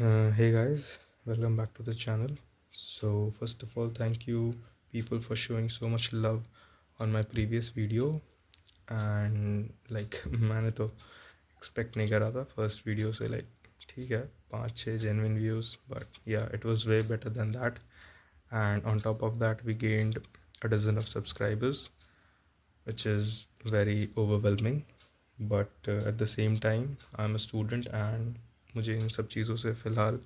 Hey guys, welcome back to the channel. So first of all, thank you people for showing so much love on my previous video. And like मैंने तो expect नहीं करा था first video से, like ठीक है 5-6 genuine views, but yeah, it was way better than that. And on top of that, we gained a dozen of subscribers, which is very overwhelming. But at the same time, I'm a student and मुझे इन सब चीज़ों से फ़िलहाल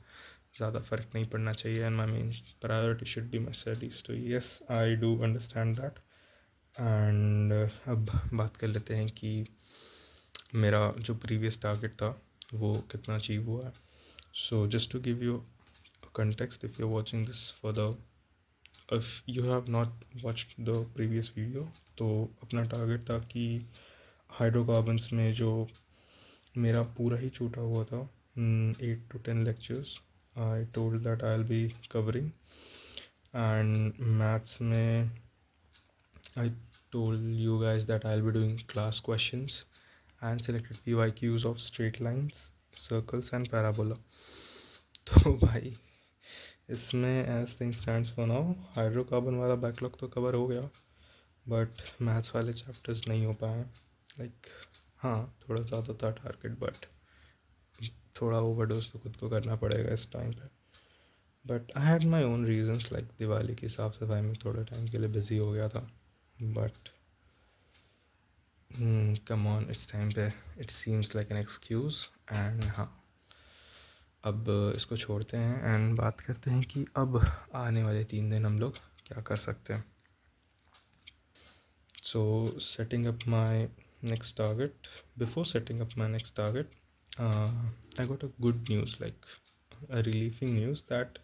ज़्यादा फ़र्क नहीं पड़ना चाहिए, and my main priority should be my studies. तो yes, I do understand that. And अब बात कर लेते हैं कि मेरा जो प्रीवियस टारगेट था वो कितना अचीव हुआ है. So just to give you context, if you're watching this for the if you have not watched the previous video, तो अपना टारगेट था कि हाइड्रोकार्बन्स में जो मेरा पूरा ही छूटा हुआ था 8 to 10 lectures I told that I'll be covering. And maths में I told you guys that I'll be doing class questions and selected PYQs of straight lines, circles and parabola. तो भाई इसमें as thing stands for now hydrocarbon वाला backlog तो cover हो गया, but maths वाले chapters नहीं हो पाए. लाइक हाँ, थोड़ा ज़्यादा था टारगेट, बट थोड़ा ओवरडोज तो खुद को करना पड़ेगा इस टाइम पे. But I had my own reasons, like Diwali की साफ़ सफाई में थोड़े टाइम के लिए बिज़ी हो गया था. बट कम ऑन, इस टाइम पे it seems like an excuse. And हाँ, अब इसको छोड़ते हैं एंड बात करते हैं कि अब आने वाले 3 दिन हम लोग क्या कर सकते हैं. So setting up my next target, before setting up my next target, I got a good news, like a reliefing news that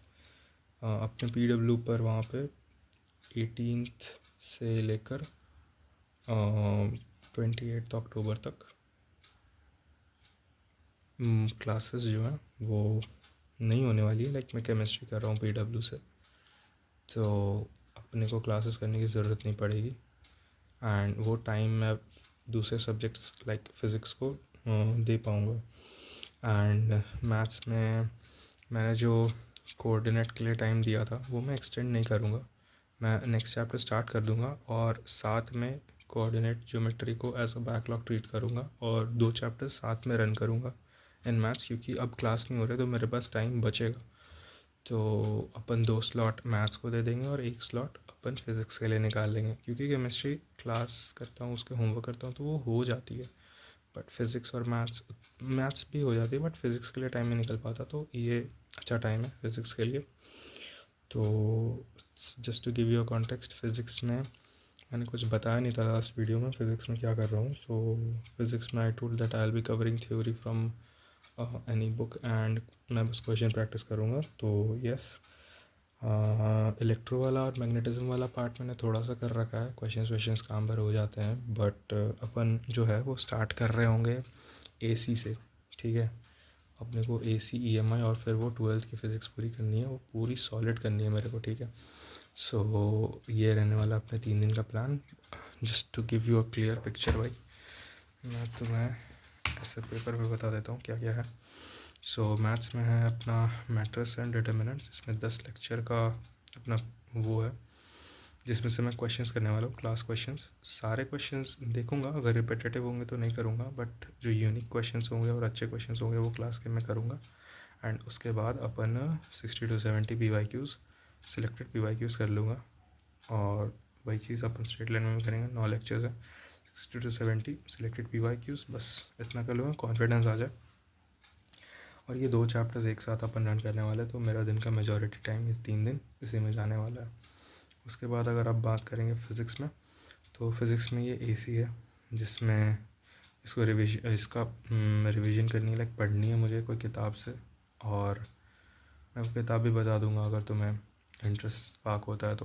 अपने PW पर वहाँ पे 18th से लेकर 28 अक्टूबर तक क्लासेस जो हैं वो नहीं होने वाली है. लाइक मैं केमिस्ट्री कर रहा हूँ PW से, तो अपने को क्लासेस करने की ज़रूरत नहीं पड़ेगी. एंड वो टाइम मैं दूसरे सब्जेक्ट्स लाइक फ़िज़िक्स को दे पाऊँगा. एंड मैथ्स में मैंने जो कोऑर्डिनेट के लिए टाइम दिया था वो मैं एक्सटेंड नहीं करूँगा. मैं नेक्स्ट चैप्टर स्टार्ट कर दूँगा और साथ में कोऑर्डिनेट ज्योमेट्री को एज अ बैकलॉग ट्रीट करूँगा और 2 चैप्टर साथ में रन करूँगा इन मैथ्स, क्योंकि अब क्लास नहीं हो रही तो मेरे पास टाइम बचेगा. तो अपन 2 स्लॉट मैथ्स को दे देंगे और 1 स्लॉट अपन फिज़िक्स के लिए निकाल लेंगे, क्योंकि केमिस्ट्री क्लास करता हूँ, उसके होमवर्क करता हूँ तो वो हो जाती है. बट फिज़िक्स और मैथ्स भी हो जाती है, बट फिज़िक्स के लिए टाइम नहीं निकल पाता, तो ये अच्छा टाइम है फिज़िक्स के लिए. तो just to give you a context, physics में मैंने कुछ बताया नहीं था लास्ट वीडियो में फ़िज़िक्स में क्या कर रहा हूँ. सो फिज़िक्स में I told that I will be covering theory from any book and मैं बस क्वेश्चन प्रैक्टिस करूँगा. तो यस, इलेक्ट्रो वाला और मैग्नेटिज्म वाला पार्ट मैंने थोड़ा सा कर रखा है, क्वेश्चंस काम भर हो जाते हैं. बट अपन जो है वो स्टार्ट कर रहे होंगे AC से. ठीक है, अपने को AC EMI और फिर वो 12th की फ़िज़िक्स पूरी करनी है, वो पूरी सॉलिड करनी है मेरे को. ठीक है, सो ये रहने वाला अपने 3 दिन का plan. Just to give you a clear picture भाई, मैं तुम्हें ऐसे पेपर पे बता देता हूँ क्या क्या है. सो मैथ्स में है अपना मैट्रिक्स एंड डिटर्मिनेंट्स, इसमें 10 लेक्चर का अपना वो है, जिसमें से मैं क्वेश्चंस करने वाला हूँ, क्लास क्वेश्चंस. सारे क्वेश्चंस देखूंगा, अगर रिपीटेटिव होंगे तो नहीं करूँगा, बट जो यूनिक क्वेश्चंस होंगे और अच्छे क्वेश्चंस होंगे वो क्लास के मैं करूँगा. एंड उसके बाद अपन 60 to 70 PYQs, सिलेक्टेड PYQs कर लूँगा. और वही चीज़ अपन स्ट्रेट लाइन में करेंगे. 9 लेक्चर्स हैं, 60 to 70 सिलेक्टेड PYQs, बस इतना कर लूँगा, कॉन्फिडेंस आ जाए. और ये 2 चैप्टर्स एक साथ अपन रन करने वाले हैं, तो मेरा दिन का मेजॉरिटी टाइम ये 3 दिन इसी में जाने वाला है. उसके बाद अगर आप बात करेंगे फ़िज़िक्स में, तो फिज़िक्स में ये AC है, जिसमें इसको इसका रिवीजन करनी है, लाइक पढ़नी है मुझे कोई किताब से. और मैं वो किताब भी बता दूंगा अगर तुम्हें इंटरेस्ट स्पार्क होता है तो.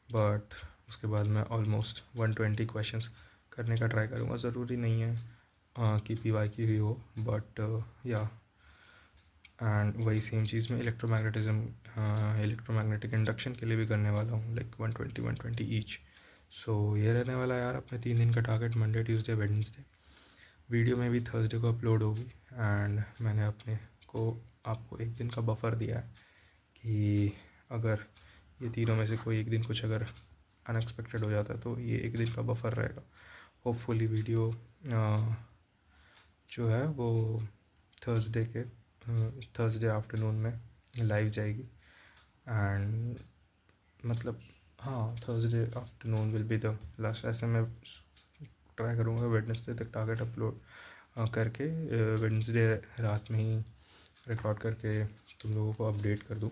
बट उसके बाद मैं ऑलमोस्ट 120 क्वेश्चंस करने का ट्राई करूँगा. ज़रूरी नहीं है कि PYQ ही हो, बट या एंड वही सेम चीज़ में इलेक्ट्रोमैग्नेटिक इंडक्शन के लिए भी करने वाला हूँ, लाइक 120 ईच. सो ये रहने वाला यार अपने 3 दिन का target, Monday Tuesday Wednesday. Video में भी थर्सडे को अपलोड होगी। एंड मैंने अपने को आपको एक दिन का बफर दिया है कि अगर ये तीनों में से कोई एक दिन कुछ अगर अनएक्सपेक्टेड हो जाता है तो ये एक दिन का बफर रहेगा। होपफुली वीडियो जो है वो थर्सडे आफ्टरनून में लाइव जाएगी। एंड मतलब हाँ, Thursday afternoon will be the last. ऐसे मैं ट्राई करूँगा वेडनेसडे तक टारगेट अपलोड करके वेडनेसडे रात में ही रिकॉर्ड करके तुम लोगों को अपडेट कर दूँ।